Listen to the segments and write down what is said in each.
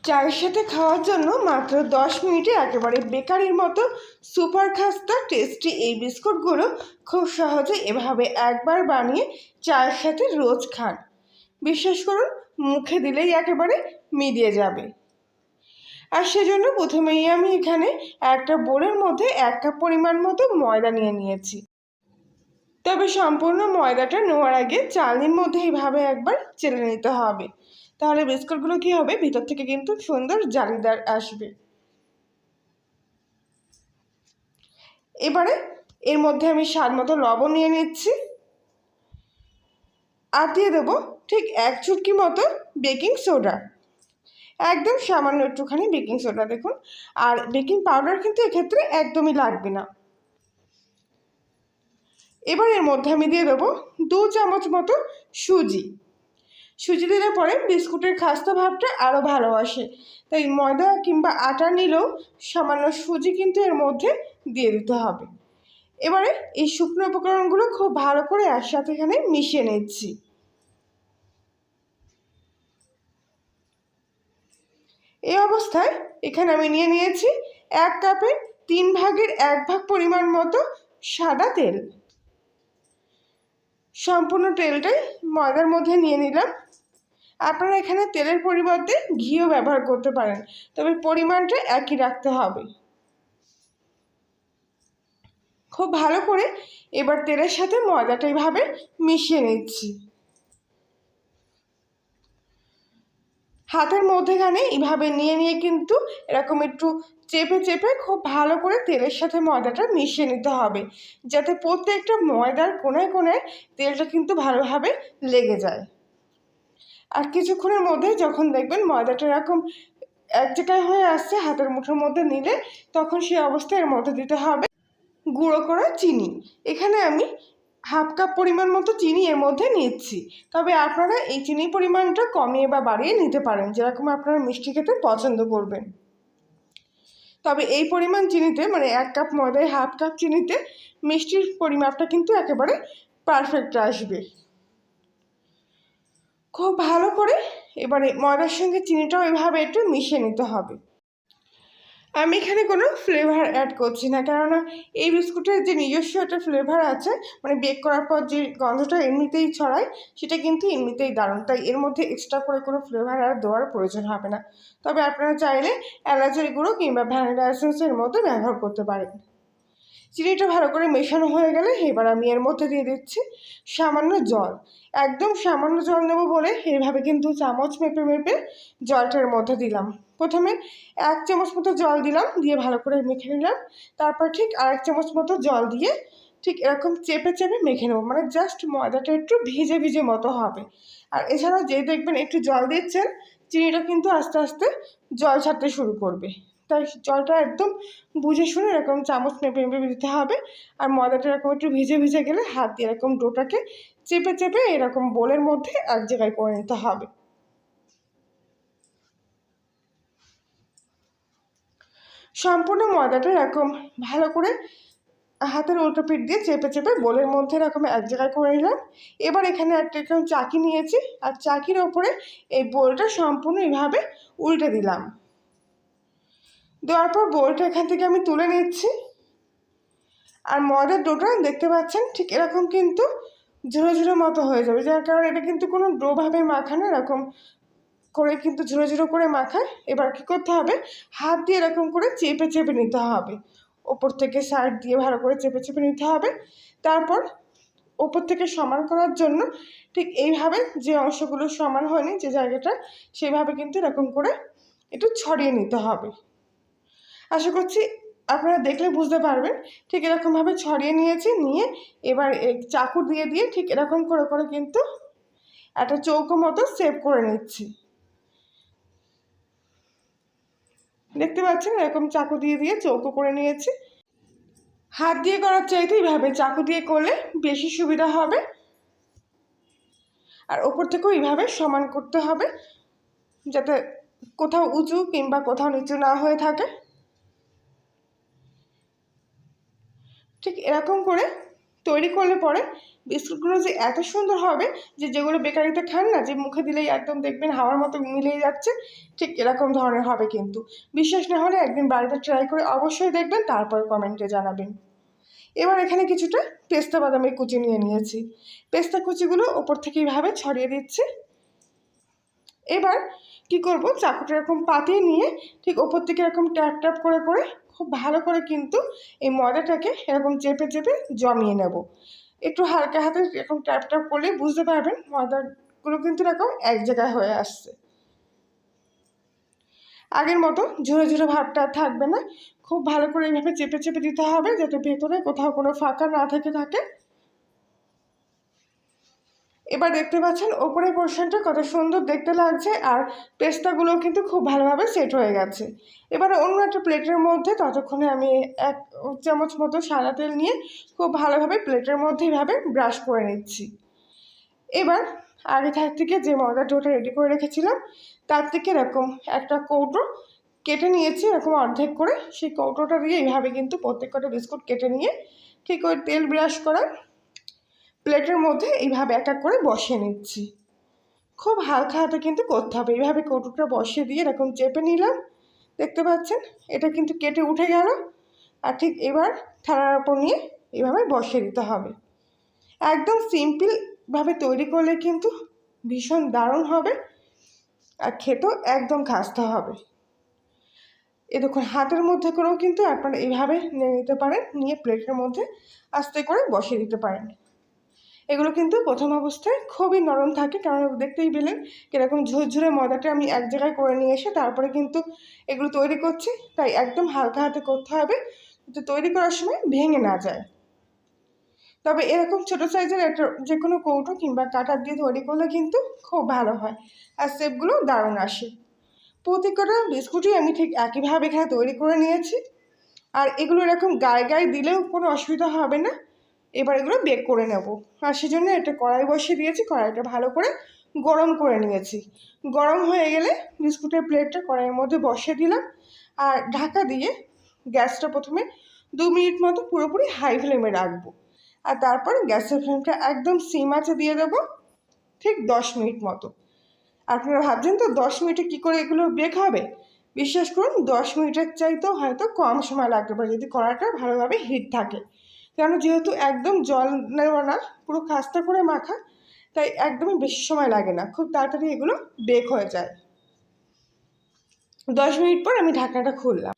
চায়ের সাথে খাওয়ার জন্য মাত্র 10 মিনিটে একেবারে বেকারির মতো সুপার খাস্তা টেস্টি এই বিস্কুটগুলো খুব সহজে এভাবে একবার বানিয়ে চায়ের সাথে রোজ খান। বিশ্বাস করুন, মুখে দিলেই একেবারে মিলিয়ে যাবে। আর সেজন্য প্রথমেই আমি এখানে একটা বোলের মধ্যে 1 কাপ পরিমাণ মতো ময়দা নিয়ে নিয়েছি। তবে সম্পূর্ণ ময়দাটা নেওয়ার আগে চালনির মধ্যে এইভাবে একবার চেলে নিতে হবে, তাহলে বিস্কুটগুলো কি হবে, ভিতর থেকে কিন্তু সুন্দর জালিদার আসবে। এবারে এর মধ্যে আমি স্বাদ মতো লবণ নিয়ে নিচ্ছি, আর দিয়ে দেবো ঠিক 1 চুটকি মতো বেকিং সোডা, একদম সামান্য একটুখানি বেকিং সোডা দেখুন। আর বেকিং পাউডার কিন্তু এক্ষেত্রে একদমই লাগবে না। এবার এর মধ্যে আমি দিয়ে দেবো 2 চামচ মতো সুজি দিলে পরে বিস্কুটের খাস্তা ভাবটা আরও ভালো আসে। তাই ময়দা কিংবা আটা নিলেও সামান্য সুজি কিন্তু এর মধ্যে দিয়ে দিতে হবে। এবারে এই শুকনো উপকরণগুলো খুব ভালো করে একসাথে এখানে মিশিয়ে নিচ্ছি। এই অবস্থায় এখানে আমি নিয়ে নিয়েছি 1 কাপের 3 ভাগের 1 ভাগ পরিমাণ মতো সাদা তেল। সম্পূর্ণ তেলটাই ময়দার মধ্যে নিয়ে নিলাম। আপনারা এখানে তেলের পরিবর্তে ঘিও ব্যবহার করতে পারেন, তবে পরিমাণটা একই রাখতে হবে। খুব ভালো করে এবার তেলের সাথে ময়দাটা এইভাবে মিশিয়ে নিচ্ছি। হাতের মধ্যেখানে এইভাবে নিয়ে কিন্তু এরকম একটু চেপে চেপে খুব ভালো করে তেলের সাথে ময়দাটা মিশিয়ে নিতে হবে, যাতে প্রত্যেকটা ময়দার কোণায় কোণায় তেলটা কিন্তু ভালোভাবে লেগে যায়। আর কিছুক্ষণের মধ্যে যখন দেখবেন ময়দাটা এরকম এক জায়গায় হয়ে আসছে হাতের মুঠোর মধ্যে নিলে, তখন সেই অবস্থায় এর মধ্যে দিতে হবে গুঁড়ো করা চিনি। এখানে আমি 1/2 কাপ পরিমাণ মতো চিনি এর মধ্যে নিচ্ছি। তবে আপনারা এই চিনির পরিমাণটা কমিয়ে বা বাড়িয়ে নিতে পারেন, যেরকম আপনারা মিষ্টি খেতে পছন্দ করবেন। তবে এই পরিমাণ চিনিতে, মানে 1 কাপ ময়দায় 1/2 কাপ চিনিতে মিষ্টির পরিমাপটা কিন্তু একেবারে পারফেক্ট আসবে। খুব ভালো করে এবারে ময়দার সঙ্গে চিনিটাও এভাবে একটু মিশিয়ে নিতে হবে। আমি এখানে কোনো ফ্লেভার অ্যাড করছি না, কেননা এই বিস্কুটের যে নিজস্ব একটা ফ্লেভার আছে, মানে বেক করার পর যে গন্ধটা এমনিতেই ছড়ায়, সেটা কিন্তু এমনিতেই দারুণ। তাই এর মধ্যে এক্সট্রা করে কোনো ফ্লেভার আর দেওয়ার প্রয়োজন হবে না। তবে আপনারা চাইলে এলাচের গুঁড়ো কিংবা ভ্যানিলা এসেন্সের মধ্যে ব্যবহার করতে পারেন। চিনিটা ভালো করে মেশানো হয়ে গেলে এবার আমি এর মধ্যে দিয়ে দিচ্ছি সামান্য জল। একদম সামান্য জল নেব বলে এইভাবে কিন্তু চামচ মেপে মেপে জলটার মধ্যে দিলাম। প্রথমে 1 চামচ মতো জল দিলাম, দিয়ে ভালো করে মেখে নিলাম। তারপর ঠিক 1 চামচ মতো জল দিয়ে ঠিক এরকম চেপে চেপে মেখে নেব, মানে জাস্ট ময়দাটা একটু ভিজে ভিজে মতো হবে। আর এছাড়াও যেই দেখবেন একটু জল দিচ্ছেন, চিনিটা কিন্তু আস্তে আস্তে জল ছাড়তে শুরু করবে। তাই জলটা একদম বুঝে শুনে এরকম চামচ মেপে মেপে দিতে হবে। আর ময়দাটা এরকম একটু ভিজে ভিজে গেলে হাত দিয়ে এরকম ডোটাকে চেপে চেপে এরকম বোলের মধ্যে এক জায়গায় করে নিতে হবে। সম্পূর্ণ ময়দাটা এরকম ভালো করে হাতের উল্টো পিঠ দিয়ে চেপে চেপে বোলের মধ্যে এরকম এক জায়গায় করে নিলাম। এবার এখানে একটা এরকম চাকি নিয়েছি, আর চাকির ওপরে এই বোলটা সম্পূর্ণ এইভাবে উল্টে দিলাম। দেওয়ার পর বোলটা এখান থেকে আমি তুলে নিচ্ছি। আর ময়দার ডোটা দেখতে পাচ্ছেন ঠিক এরকম কিন্তু ঝুড়ো ঝুড়ো মতো হয়ে যাবে, যার কারণে এটা কিন্তু কোনো ডোভাবে মাখানো, এরকম করে কিন্তু ঝুড়ো ঝুড়ো করে মাখায়। এবার কী করতে হবে, হাত দিয়ে এরকম করে চেপে চেপে নিতে হবে, ওপর থেকে সাইড দিয়ে ভালো করে চেপে চেপে নিতে হবে। তারপর ওপর থেকে সমান করার জন্য ঠিক এইভাবে যে অংশগুলো সমান হয়নি যে জায়গাটা, সেভাবে কিন্তু এরকম করে একটু ছড়িয়ে নিতে হবে। আশা করছি আপনারা দেখলে বুঝতে পারবেন। ঠিক এরকমভাবে ছড়িয়ে নিয়েছি, নিয়ে এবার চাকু দিয়ে দিয়ে ঠিক এরকম করে করে কিন্তু একটা চৌকো মতো সেভ করে নিচ্ছি। দেখতে পাচ্ছেন এরকম চাকু দিয়ে দিয়ে চৌকো করে নিয়েছি। হাত দিয়ে করার চাইতে এইভাবে চাকু দিয়ে করলে বেশি সুবিধা হবে। আর ওপর থেকেও এইভাবে সমান করতে হবে, যাতে কোথাও উঁচু কিংবা কোথাও নিচু না হয়ে থাকে। ঠিক এরকম করে তৈরি করলে পরে বিস্কুটগুলো যে এত সুন্দর হবে যে যেগুলো বেকারিতে খান না, যে মুখে দিলেই একদম দেখবেন হাওয়ার মতো মিলিয়ে যাচ্ছে, ঠিক এরকম ধরনের হবে। কিন্তু বিশ্বাস না হলে একদিন বাড়িতে ট্রাই করে অবশ্যই দেখবেন, তারপর কমেন্টে জানাবেন। এবার এখানে কিছুটা পেস্তা বাদামের কুচি নিয়ে নিয়েছি। পেস্তা কুচিগুলো ওপর থেকে এইভাবে ছড়িয়ে দিচ্ছি। এবার কি করব, চাকুটা এরকম পাতিয়ে নিয়ে ঠিক ওপর থেকে এরকম ট্যাপ ট্যাপ করে করে খুব ভালো করে কিন্তু এই ময়দাটাকে এরকম চেপে চেপে জমিয়ে নেব। একটু হালকা হাতে এরকম ট্যাপ ট্যাপ করলে বুঝতে পারবেন ময়দাগুলো কিন্তু এরকম এক জায়গায় হয়ে আসছে। আগের মতো ঝুরো ঝুরো ভাবটা থাকবে না, খুব ভালো করে এইভাবে চেপে চেপে দিতে হবে যাতে ভেতরে কোথাও কোনো ফাঁকা না থাকে। এবার দেখতে পাচ্ছেন ওপরের পোর্শনটা কত সুন্দর দেখতে লাগছে, আর পেস্তাগুলো কিন্তু খুব ভালোভাবে সেট হয়ে গেছে। এবার অন্য একটা প্লেটের মধ্যে ততক্ষণে আমি 1 চামচ মতো সাদা তেল নিয়ে খুব ভালোভাবে প্লেটের মধ্যে এইভাবে ব্রাশ করে নিচ্ছি। এবার আগে থেকে যে ময়দা ডোটা রেডি করে রেখেছিলাম তার থেকে এরকম একটা কৌটো কেটে নিয়েছি এরকম অর্ধেক করে। সেই কৌটোটা দিয়ে এইভাবে কিন্তু প্রত্যেক কটা বিস্কুট কেটে নিয়ে ঠিক ওই তেল ব্রাশ করা প্লেটের মধ্যে এইভাবে এক এক করে বসিয়ে নিচ্ছি। খুব হালকা হাতে কিন্তু করতে হবে। এইভাবে কৌটোটা বসিয়ে দিয়ে এরকম চেপে নিলাম, দেখতে পাচ্ছেন এটা কিন্তু কেটে উঠে গেল। আর ঠিক এবার থালার ওপর নিয়ে এইভাবে বসিয়ে দিতে হবে। একদম সিম্পলভাবে তৈরি করলে কিন্তু ভীষণ দারুণ হবে, আর খেতেও একদম খাস্তা হবে। এ দেখুন হাতের মধ্যে করেও কিন্তু আপনারা এইভাবে নিয়ে নিতে পারেন, নিয়ে প্লেটের মধ্যে আস্তে করে বসিয়ে দিতে পারেন। এগুলো কিন্তু প্রথম অবস্থায় খুবই নরম থাকে, কারণ দেখতেই পেলেন কীরকম ঝুরঝুরে ময়দাটা আমি এক জায়গায় করে নিয়ে এসে তারপরে কিন্তু এগুলো তৈরি করছি। তাই একদম হালকা হাতে করতে হবে যাতে তৈরি করার সময় ভেঙে না যায়। তবে এরকম ছোটো সাইজের একটা যে কোনো কৌটো কিংবা কাঁটার দিয়ে তৈরি করলে কিন্তু খুব ভালো হয়, আর শেপগুলো দারুণ আসে। প্রত্যেকটা বিস্কুটই আমি ঠিক একইভাবে এখানে তৈরি করে নিয়েছি, আর এগুলো এরকম গায়ে দিলেও কোনো অসুবিধা হবে না। এবার এগুলো বেক করে নেব, আর সেজন্য একটা কড়াই বসিয়ে দিয়েছি। কড়াইটা ভালো করে গরম করে নিয়েছি। গরম হয়ে গেলে বিস্কুটের প্লেটটা কড়াইয়ের মধ্যে বসিয়ে দিলাম, আর ঢাকা দিয়ে গ্যাসটা প্রথমে 2 মিনিট মতো পুরোপুরি হাই ফ্লেমে রাখবো, আর তারপর গ্যাসের ফ্লেমটা একদম সিম আঁচে দিয়ে দেবো ঠিক 10 মিনিট মতো। আপনারা ভাবছেন তো 10 মিনিটে কী করে এগুলো বেক হবে? বিশ্বাস করুন 10 মিনিটের চাইতেও হয়তো কম সময় লাগতে পারে যদি কড়াইটা ভালোভাবে হিট থাকে। কেন, যেহেতু একদম জল নেওয়া না, পুরো খাস্তা করে মাখা, তাই একদমই বেশি সময় লাগে না, খুব তাড়াতাড়ি এগুলো বেক হয়ে যায়। 10 মিনিট পর আমি ঢাকনাটা খুললাম,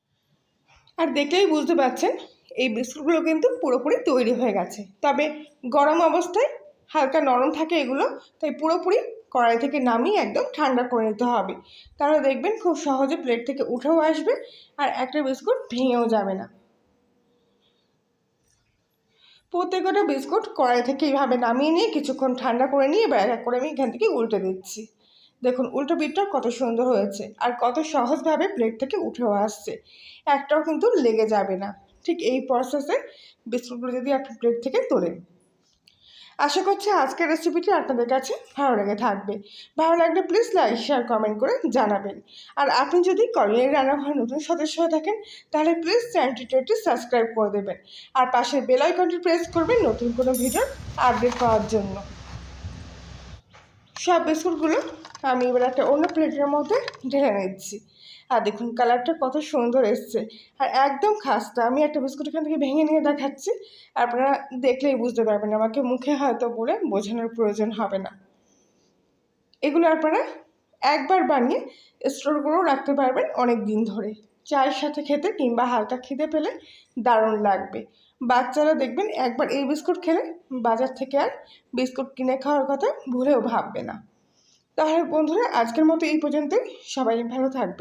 আর দেখলেই বুঝতে পারছেন এই বিস্কুটগুলো কিন্তু পুরোপুরি তৈরি হয়ে গেছে। তবে গরম অবস্থায় হালকা নরম থাকে এগুলো, তাই পুরোপুরি কড়াই থেকে নামিয়ে একদম ঠান্ডা করে নিতে হবে। তাহলে দেখবেন খুব সহজে প্লেট থেকে উঠেও আসবে, আর একটা বিস্কুট ভেঙেও যাবে না। প্রত্যেকটা বিস্কুট কড়াই থেকে এইভাবে নামিয়ে নিয়ে কিছুক্ষণ ঠান্ডা করে নিয়ে এবার এক এক করে আমি এখান থেকে উল্টে দিচ্ছি। দেখুন উল্টো পিঠটা কত সুন্দর হয়েছে, আর কত সহজভাবে প্লেট থেকে উঠেও আসছে, একটাও কিন্তু লেগে যাবে না। ঠিক এই প্রসেসে বিস্কুটগুলো যদি আপনি প্লেট থেকে তোলেন। আশা করছি আজকের রেসিপিটি আপনাদের কাছে ভালো লেগে থাকবে। ভালো লাগলে প্লিজ লাইক শেয়ার কমেন্ট করে জানাবেন। আর আপনি যদি কলিনের রান্নাঘরে নতুন সদস্য হয়ে থাকেন তাহলে প্লিজ চ্যানেলটিতে একটু সাবস্ক্রাইব করে দেবেন, আর পাশের বেল আইকনটি প্রেস করবেন নতুন কোনো ভিডিওর আপডেট পাওয়ার জন্য। সব বিস্কুটগুলো আমি এবার একটা অন্য প্লেটের মধ্যে ঢেলে নিচ্ছি, আর দেখুন কালারটা কত সুন্দর এসছে, আর একদম খাস্তা। আমি একটা বিস্কুট এখান থেকে ভেঙে নিয়ে দেখাচ্ছি, আপনারা দেখলেই বুঝতে পারবেন, আমাকে মুখে হয়তো বলে বোঝানোর প্রয়োজন হবে না। এগুলো আপনারা একবার বানিয়ে স্টোর করেও রাখতে পারবেন অনেক দিন ধরে, চায়ের সাথে খেতে কিংবা হালকা খিদে পেলে দারুণ লাগবে। বাচ্চারা দেখবেন একবার এই বিস্কুট খেলে বাজার থেকে আর বিস্কুট কিনে খাওয়ার কথা ভুলেও ভাববে না। তাহলে বন্ধুরা আজকের মতো এই পর্যন্তই, সবাই ভালো থাকবে।